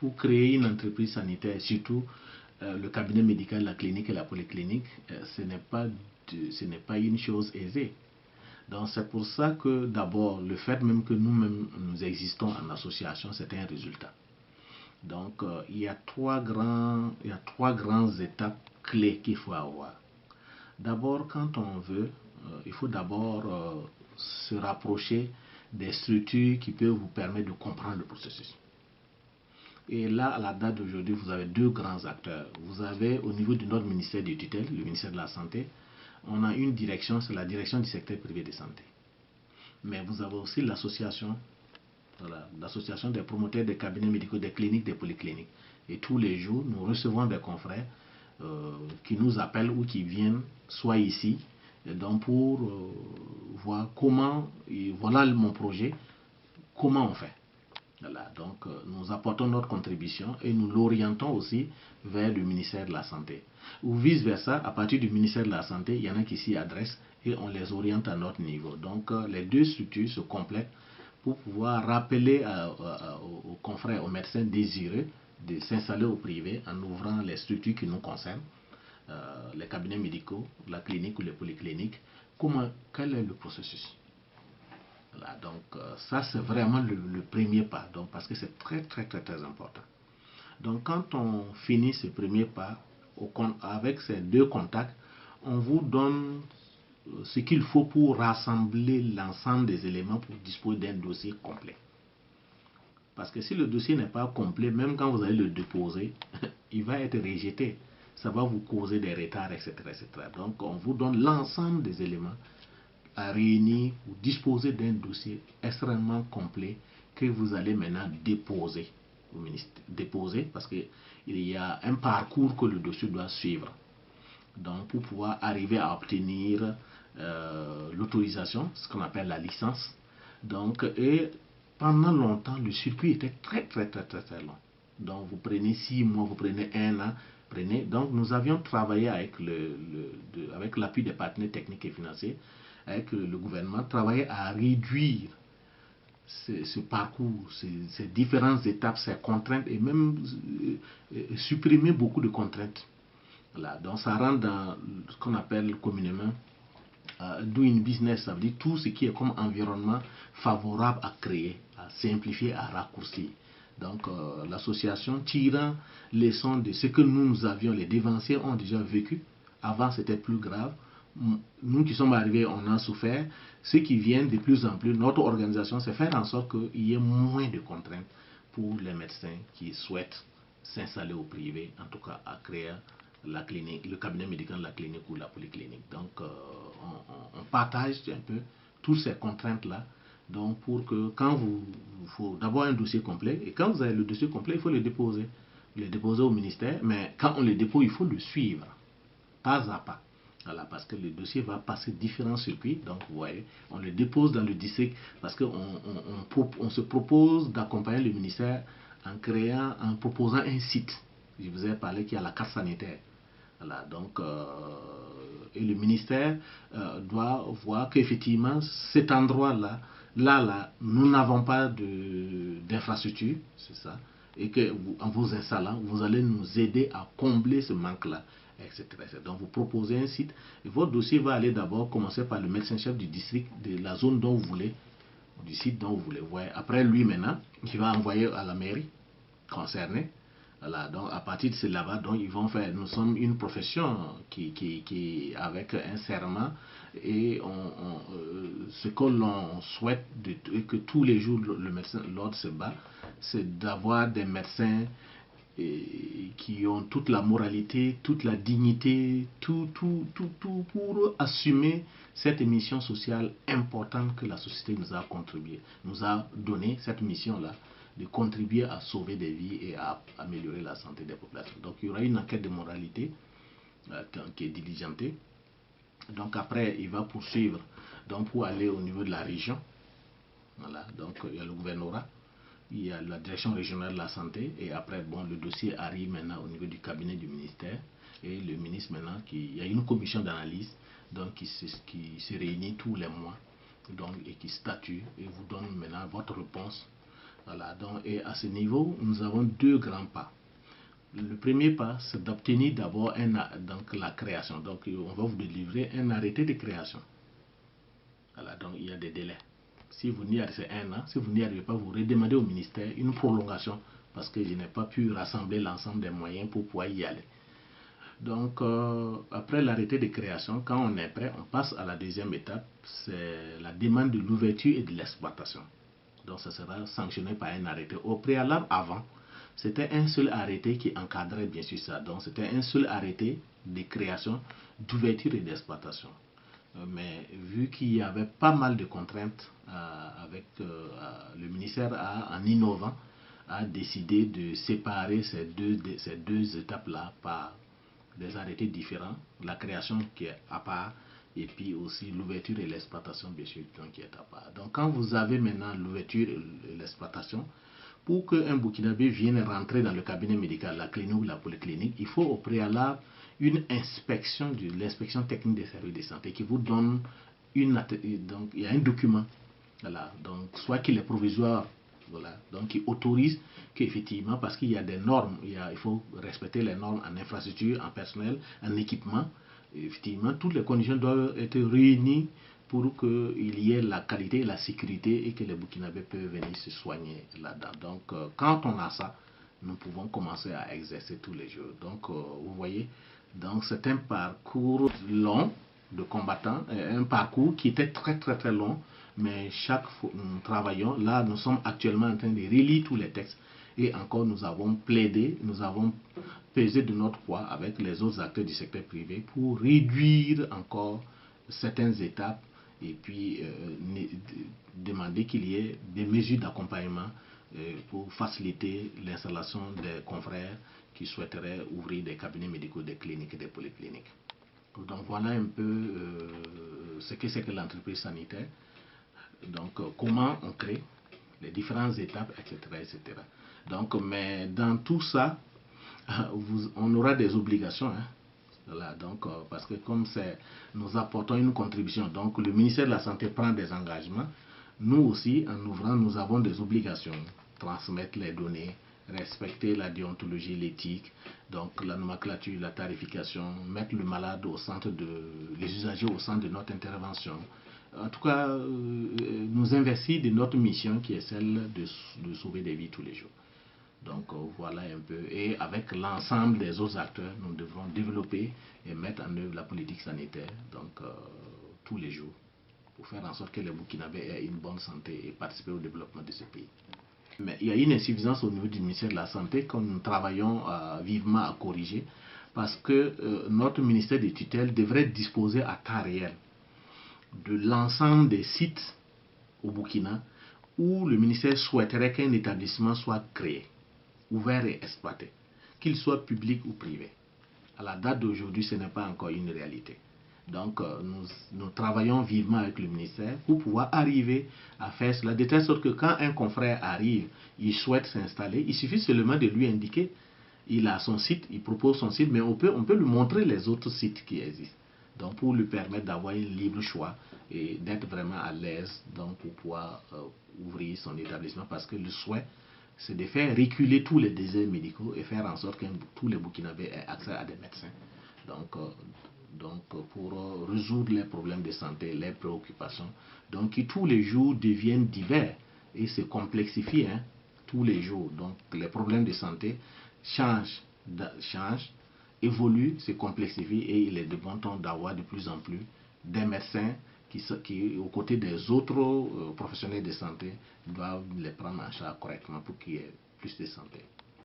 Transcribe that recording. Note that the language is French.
pour créer une entreprise sanitaire, surtout le cabinet médical, la clinique et la polyclinique, ce n'est pas une chose aisée. Donc c'est pour ça que d'abord, le fait même que nous-mêmes nous existons en association, c'est un résultat. Donc il y a trois grandes étapes clés qu'il faut avoir. D'abord, quand on veut, il faut d'abord se rapprocher des structures qui peuvent vous permettre de comprendre le processus. Et là, à la date d'aujourd'hui, vous avez deux grands acteurs. Vous avez au niveau de notre ministère de tutelle, le ministère de la Santé, on a une direction, c'est la direction du secteur privé de santé. Mais vous avez aussi l'association, voilà, l'association des promoteurs des cabinets médicaux, des cliniques, des polycliniques. Et tous les jours, nous recevons des confrères qui nous appellent ou qui viennent, soit ici, donc pour voir comment, et voilà mon projet, comment on fait. Voilà, donc nous apportons notre contribution et nous l'orientons aussi vers le ministère de la Santé. Ou vice versa, à partir du ministère de la Santé, il y en a qui s'y adressent et on les oriente à notre niveau. Donc les deux structures se complètent pour pouvoir rappeler aux confrères, aux médecins désireux de s'installer au privé en ouvrant les structures qui nous concernent, les cabinets médicaux, la clinique ou les polycliniques, quel est le processus. Voilà, donc ça c'est vraiment le premier pas, donc, parce que c'est très important. Donc quand on finit ce premier pas, avec ces deux contacts, on vous donne ce qu'il faut pour rassembler l'ensemble des éléments pour disposer d'un dossier complet. Parce que si le dossier n'est pas complet, même quand vous allez le déposer, il va être rejeté. Ça va vous causer des retards, etc. Donc on vous donne l'ensemble des éléments à réunir ou disposer d'un dossier extrêmement complet que vous allez maintenant déposer au ministère. Déposer parce qu'il y a un parcours que le dossier doit suivre. Donc pour pouvoir arriver à obtenir l'autorisation, ce qu'on appelle la licence. Donc, et pendant longtemps, le circuit était très long. Donc vous prenez 6 mois, vous prenez 1 an. Donc nous avions travaillé avec l'appui des partenaires techniques et financiers, avec le gouvernement, travailler à réduire ce parcours, ces différentes étapes, ces contraintes, et même supprimer beaucoup de contraintes. Voilà. Donc ça rentre dans ce qu'on appelle communément doing business, ça veut dire tout ce qui est comme environnement favorable à créer, à simplifier, à raccourcir. Donc l'association tirant leçon de ce que nous avions, les dévanciers ont déjà vécu. Avant c'était plus grave. Nous qui sommes arrivés, on a souffert. Ceux qui viennent de plus en plus, notre organisation, c'est faire en sorte qu'il y ait moins de contraintes pour les médecins qui souhaitent s'installer au privé, en tout cas à créer la clinique, le cabinet médical de la clinique ou la polyclinique. Donc on partage un peu toutes ces contraintes-là. Donc pour que quand il faut d'abord un dossier complet, et quand vous avez le dossier complet, il faut le déposer. Le déposer au ministère, mais quand on le dépose, il faut le suivre, pas à pas. Voilà, parce que le dossier va passer différents circuits. Donc, vous voyez, on le dépose dans le district parce qu'on se propose d'accompagner le ministère en proposant un site. Je vous ai parlé qu'il y a la carte sanitaire. Voilà, donc, et le ministère doit voir qu'effectivement, cet endroit-là, nous n'avons pas d'infrastructure, c'est ça, et que en vous installant, vous allez nous aider à combler ce manque-là, etc. Donc vous proposez un site, et votre dossier va aller d'abord commencer par le médecin-chef du district, de la zone dont vous voulez, du site dont vous voulez. Après lui maintenant, il va envoyer à la mairie concernée. Voilà, donc à partir de là-bas, donc ils vont faire. Nous sommes une profession qui avec un serment, et ce que l'on souhaite que tous les jours l'ordre se bat, c'est d'avoir des médecins qui ont toute la moralité, toute la dignité, tout pour assumer cette mission sociale importante que la société nous a contribué, nous a donné cette mission-là, de contribuer à sauver des vies et à améliorer la santé des populations. Donc il y aura une enquête de moralité qui est diligentée. Donc après, il va poursuivre donc pour aller au niveau de la région. Voilà, donc il y a le gouvernorat, il y a la direction régionale de la santé, et après, bon, le dossier arrive maintenant au niveau du cabinet du ministère, et le ministre maintenant, il y a une commission d'analyse donc qui se réunit tous les mois, donc, et qui statue et vous donne maintenant votre réponse Voilà, donc, et à ce niveau, nous avons deux grands pas. Le premier pas, c'est d'obtenir d'abord la création. Donc, on va vous délivrer un arrêté de création. Voilà, donc il y a des délais. Si vous n'y arrivez, c'est 1 an. Si vous n'y arrivez pas, vous redemandez au ministère une prolongation parce que je n'ai pas pu rassembler l'ensemble des moyens pour pouvoir y aller. Donc, après l'arrêté de création, quand on est prêt, on passe à la deuxième étape, c'est la demande de l'ouverture et de l'exploitation. Donc, ça sera sanctionné par un arrêté. Au préalable, avant, c'était un seul arrêté qui encadrait bien sûr ça. Donc, c'était un seul arrêté de création, d'ouverture et d'exploitation. Mais vu qu'il y avait pas mal de contraintes, le ministère en innovant, a décidé de séparer ces deux étapes-là par des arrêtés différents. La création qui est à part et puis aussi l'ouverture et l'exploitation bien sûr qui est à part. Donc quand vous avez maintenant l'ouverture et l'exploitation, pour qu'un Burkinabé vienne rentrer dans le cabinet médical, la clinique ou la polyclinique, il faut au préalable une inspection de l'inspection technique des services de santé qui vous donne donc il y a un document, voilà, donc soit qu'il est provisoire, voilà, donc qui autorise qu'effectivement, parce qu'il y a des normes, il faut respecter les normes en infrastructure, en personnel, en équipement, effectivement, toutes les conditions doivent être réunies pour qu'il y ait la qualité et la sécurité et que les Burkinabés peuvent venir se soigner là-dedans. Donc, quand on a ça, nous pouvons commencer à exercer tous les jours. Donc, vous voyez, donc c'est un parcours long de combattants, un parcours qui était très très très long, mais chaque fois nous travaillons. Là, nous sommes actuellement en train de relire tous les textes et encore nous avons plaidé, nous avons pesé de notre poids avec les autres acteurs du secteur privé pour réduire encore certaines étapes et puis demander qu'il y ait des mesures d'accompagnement pour faciliter l'installation des confrères qui souhaiteraient ouvrir des cabinets médicaux, des cliniques et des polycliniques. Donc voilà un peu ce que c'est que l'entreprise sanitaire. Donc comment on crée les différentes étapes, etc. etc. Donc, mais dans tout ça, on aura des obligations. Hein. Voilà, donc, parce que comme nous apportons une contribution, donc le ministère de la Santé prend des engagements. Nous aussi, en ouvrant, nous avons des obligations. Transmettre les données, respecter la déontologie, l'éthique, donc la nomenclature, la tarification, mettre le malade au centre les usagers au centre de notre intervention. En tout cas, nous investir de notre mission qui est celle de sauver des vies tous les jours. Donc voilà un peu. Et avec l'ensemble des autres acteurs, nous devrons développer et mettre en œuvre la politique sanitaire donc, tous les jours pour faire en sorte que les Burkinabés aient une bonne santé et participer au développement de ce pays. Mais il y a une insuffisance au niveau du ministère de la Santé que nous travaillons vivement à corriger parce que notre ministère de tutelle devrait disposer à temps réel de l'ensemble des sites au Burkina où le ministère souhaiterait qu'un établissement soit créé, ouvert et exploité, qu'il soit public ou privé. À la date d'aujourd'hui, ce n'est pas encore une réalité. Donc, nous travaillons vivement avec le ministère pour pouvoir arriver à faire cela, de telle sorte que quand un confrère arrive, il souhaite s'installer, il suffit seulement de lui indiquer, il a son site, il propose son site, mais on peut lui montrer les autres sites qui existent. Donc, pour lui permettre d'avoir un libre choix et d'être vraiment à l'aise pour pouvoir ouvrir son établissement, parce que le souhait, c'est de faire reculer tous les déserts médicaux et faire en sorte que tous les Burkinabés aient accès à des médecins. Donc pour résoudre les problèmes de santé, les préoccupations, donc qui tous les jours deviennent divers et se complexifient tous les jours. Donc les problèmes de santé changent, évoluent, se complexifient et il est de bon ton d'avoir de plus en plus des médecins qui, aux côtés des autres professionnels de santé, doivent les prendre en charge correctement pour qu'il y ait plus de santé.